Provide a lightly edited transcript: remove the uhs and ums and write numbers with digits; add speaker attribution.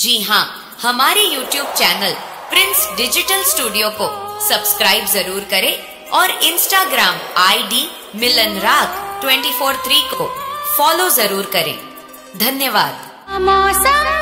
Speaker 1: जी हाँ, हमारे YouTube channel Prince digital studio को सब्सक्राइब जरूर करें और इंस्टाग्राम ID मिलनराग 24/3 को फॉलो जरूर करें। धन्यवाद।
Speaker 2: मौसम